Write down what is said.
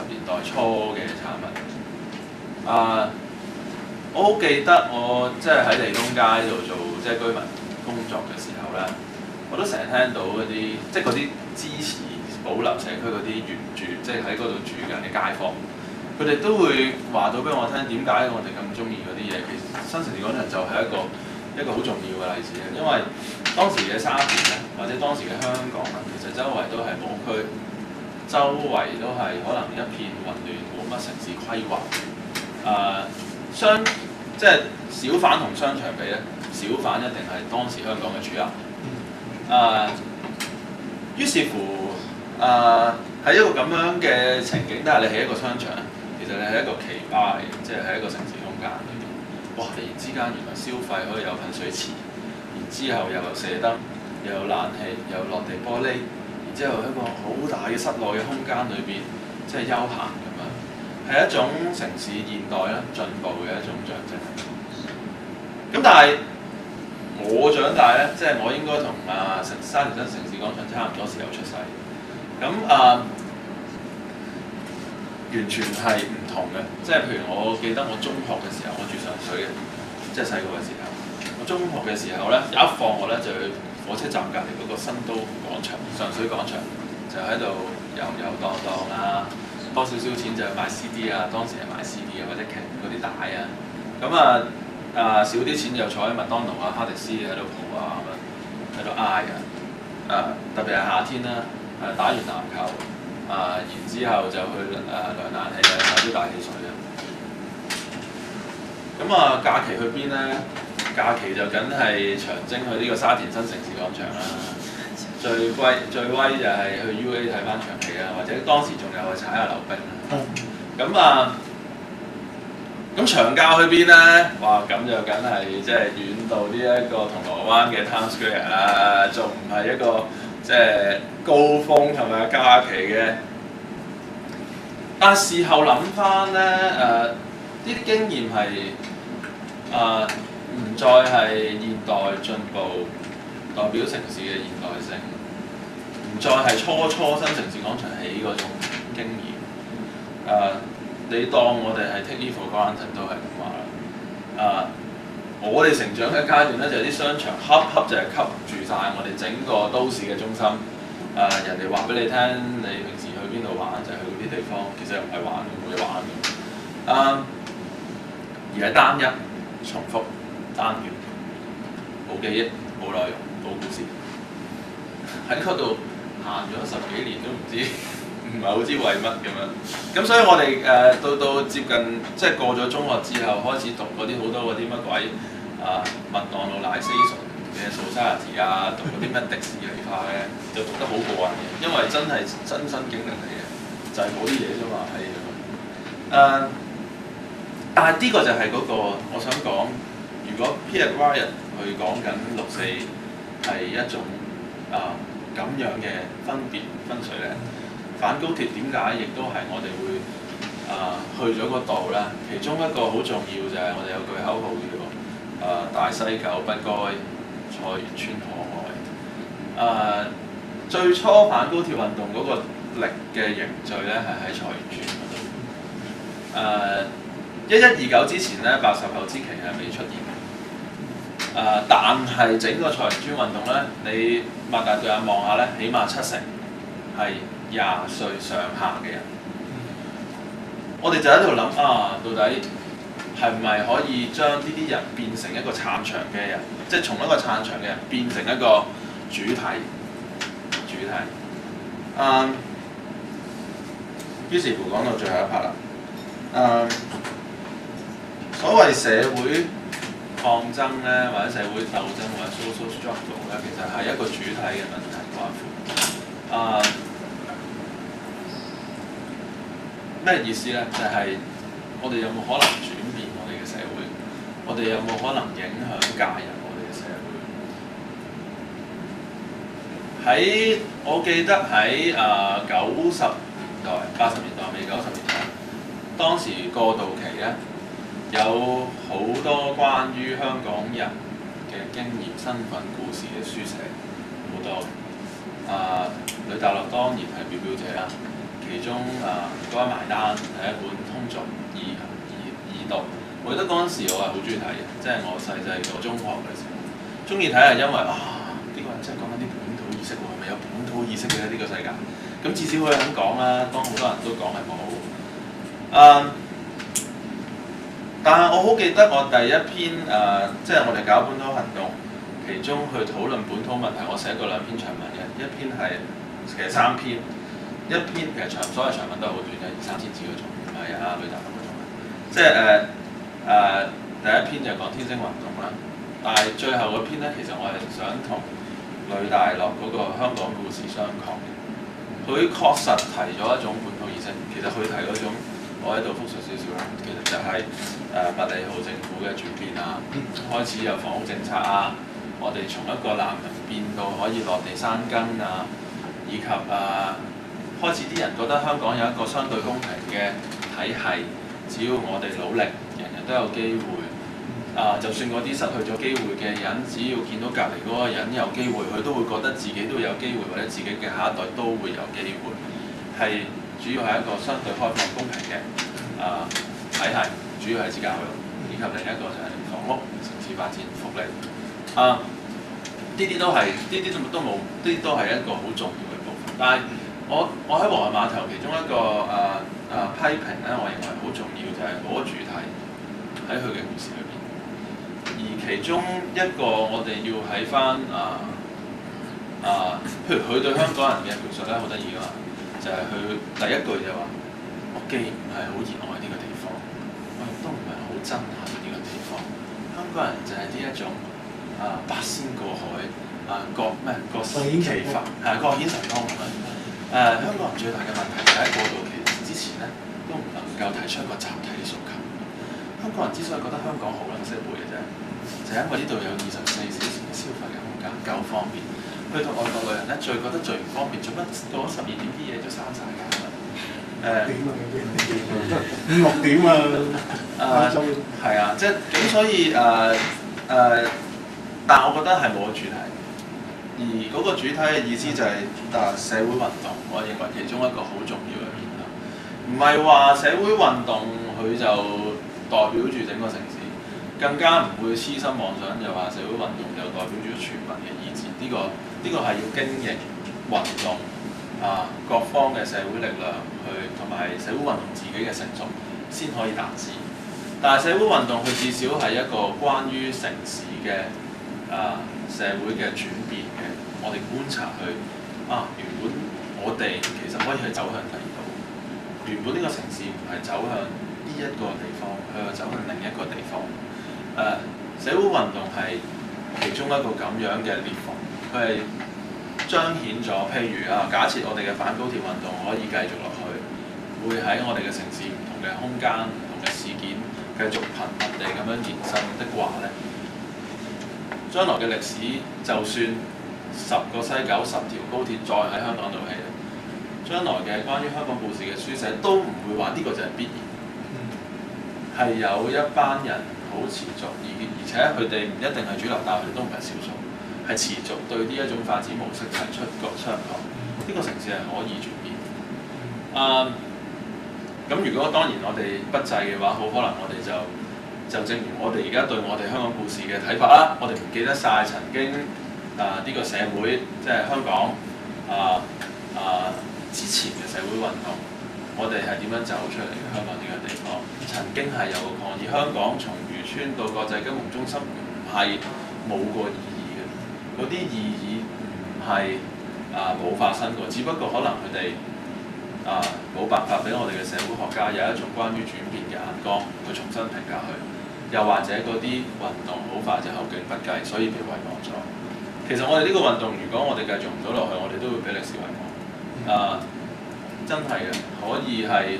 年代初嘅產物。我好記得我即係喺利東街度做即係居民工作嘅時候咧，我都成日聽到嗰啲即係嗰啲支持保留社區嗰啲原住，即係喺嗰度住緊嘅街坊，佢哋都會話到俾我聽點解我哋咁中意嗰啲嘢。其實新城市廣場就係一個好重要嘅例子嘅，因為當時嘅沙田咧，或者當時嘅香港咧，其實周圍都係冇區，周圍都係可能一片混亂，冇乜城市規劃。即係小販同商場比咧，小販一定係當時香港嘅主流。於是乎喺一個咁樣嘅情景底下，你起一個商場，其實你係一個奇葩嚟嘅，即係喺一個城市空間裏面。哇！突然之間原來消費可以有噴水池，然之後又有射燈，又有冷氣，又有落地玻璃，然之後一個好大嘅室內嘅空間裏邊，即係休閒咁樣，係一種城市現代啦進步嘅一種象徵。咁但係我長大咧，即係我應該同沙田新城市廣場差唔多時候出世，咁完全係唔同嘅。即係譬如我記得我中學嘅時候，我住上水嘅，即係細個嘅時候。我中學嘅時候咧，一放學咧就去火車站隔離嗰個新都廣場、上水廣場，就喺度遊遊蕩蕩啊，多少少錢就買 CD 啊，當時係買 CD 啊或者劇嗰啲帶啊，咁少啲錢就坐喺麥當勞啊、哈迪斯喺度蒲啊咁樣，喺度嗌啊，特別係夏天啦，打完籃球然之後就去涼冷氣啊，買啲大汽水啊。咁假期去邊咧？假期就梗係長征去呢個沙田新城市廣場啦。最威就係去 UA 睇翻場戲啊，或者當時仲有去踩下溜冰啊。咁長假去邊咧？哇！咁就梗係即係遠到呢一個銅鑼灣嘅 Times Square 啊，仲唔係一個即係高峰同埋假期嘅。但事後諗翻咧，呢啲經驗係唔再係現代進步代表城市嘅現代性，唔再係初新城市廣場起嗰種經驗。你當我哋係 take it for granted 都係咁話啦。我哋成長嘅階段咧，就係啲商場恰就係吸住晒我哋整個都市嘅中心。人哋話俾你聽，你平時去邊度玩就係去嗰啲地方，其實又唔係玩，冇嘢玩嘅。而係單一、重複、單元，冇記憶、冇內容、冇故事。喺嗰度行咗10幾年都唔知。唔係好知為乜咁樣，咁所以我哋到接近即係過咗中學之後，開始讀嗰啲好多嗰啲乜鬼麥當勞 Station 嘅 Society 啊，讀嗰啲乜迪士尼化嘅，就讀得好過癮嘅，因為真係親身經歷嚟嘅，就係嗰啲嘢啫嘛，係但係呢個就係嗰個我想講，如果 Piet Ryan 去講緊6·4係一種咁樣嘅分水嶺。反高鐵點解亦都係我哋會去咗嗰度咧？其中一個好重要就係我哋有句口號叫做大西九不該，菜園村可愛。最初反高鐵運動嗰個力嘅凝聚咧係喺菜園村嗰度。1129之前咧，80後之期係未出現。但係整個菜園村運動咧，你擘大對眼望下咧，起碼70%係20歲上下嘅人，我哋就喺度諗到底係唔係可以將呢啲人變成一個撐場嘅人，即係從一個撐場嘅人變成一個主體。於是乎講到最後一 part 啦。所謂社會抗爭咧，或者社會鬥爭或者 social struggle 咧，其實係一個主體嘅問題關乎。咩意思咧？就係我哋有冇可能轉變我哋嘅社會？我哋有冇可能影響介入我哋嘅社會？我記得喺90年代、80年代尾、90年代，當時過渡期咧，有好多關於香港人嘅經驗、身份、故事嘅書寫，好多。呂大樂當然係表姐啦。其其中嗰一埋單係一本通俗易讀。我記得嗰陣時我係好中意睇嘅，即係我細個中學嘅時候，中意睇係因為呢個人真係講緊啲本土意識喎，係咪有本土意識嘅呢個世界？咁至少佢肯講啦，當好多人都講係冇。但係我好記得我第一篇即係我哋搞本土行動，其中去討論本土問題，我寫過2篇長文嘅，一篇係其實3篇，一篇其實所謂長文都係好短嘅，2、3千字嗰種，唔係呂大樂嗰種。即係第一篇就講天星運動啦，但係最後嗰篇咧，其實我係想同呂大樂嗰個香港故事相抗嘅。佢確實提咗一種本土意識，其實佢提嗰種，我喺度複述少少啦。其實就係麥理浩政府嘅轉變啊，開始有房屋政策啊，我哋從一個難民變到可以落地生根啊，以及開始啲人覺得香港有一個相對公平嘅體系，只要我哋努力，人人都有機會。就算嗰啲失去咗機會嘅人，只要見到隔離嗰個人有機會，佢都會覺得自己都有機會，或者自己嘅下一代都會有機會。係主要係一個相對開放公平嘅體系，主要係指教育，以及另一個就係房屋、城市發展、福利。呢啲都係，呢啲都冇，呢啲都係一個好重要嘅部分。但係我喺皇后碼頭其中一個批評咧，我認為好重要就係嗰個主題喺佢嘅故事裏邊。而其中一個我哋要喺翻譬如佢對香港人嘅描述咧，好得意㗎嘛，就係佢第一句就話：我既唔係好熱愛呢個地方，我亦都唔係好憎恨呢個地方。香港人就係呢一種八仙過海各司其法各顯神通。香港人最大嘅問題就喺過渡期之前咧，都唔能夠提出一個集體嘅訴求。香港人之所以覺得香港好撚適配嘅啫，就係因為呢度有24小時嘅消費嘅空間，夠方便。去到外國旅行咧，覺得最唔方便，做乜到咗12點啲嘢都閂晒㗎？5、6點係啊，即係咁，所以但係我覺得係冇個主題，而嗰個主題嘅意思就係社會運動，我認為其中一個好重要嘅面向，唔係話社會運動佢就代表住整個城市，更加唔會痴心妄想就話社會運動就代表住全民嘅意志。呢個係要經營運動各方嘅社會力量去，同埋社會運動自己嘅成熟先可以達至。但係社會運動佢至少係一個關於城市嘅社會嘅轉變嘅，我哋觀察佢原本我哋其實可以去走向第二度，原本呢個城市唔係走向呢一個地方，佢係走向另一個地方。社會運動係其中一個咁樣嘅裂縫，佢係彰顯咗，譬如假設我哋嘅反高鐵運動可以繼續落去，會喺我哋嘅城市唔同嘅空間、唔同嘅事件繼續頻密地咁樣延伸的話咧，將來嘅歷史就算10個西九、10條高鐵再喺香港度起，將來嘅關於香港故事嘅書寫都唔會話呢個就係必然，係有一班人好持續，而且佢哋唔一定係主流，但係佢哋都唔係少數，係持續對呢一種發展模式提出各商榷。呢個城市係可以轉變。咁如果當然我哋不濟嘅話，好可能我哋就正如我哋而家對我哋香港故事嘅睇法啦，我哋唔記得晒曾經呢個社會，即係香港之前嘅社會運動，我哋係點樣走出嚟嘅？香港呢個地方曾經係有個抗議，香港從漁村到國際金融中心唔係冇過意義嘅，嗰啲意義唔係冇發生過，只不過可能佢哋冇辦法俾我哋嘅社會學家有一種關於轉變嘅眼光去重新評價佢，又或者嗰啲運動好快就後勁不繼，所以被遺忘咗。其實我哋呢個運動，如果我哋繼續唔到落去，我哋都會俾歷史遺忘。真係嘅，可以係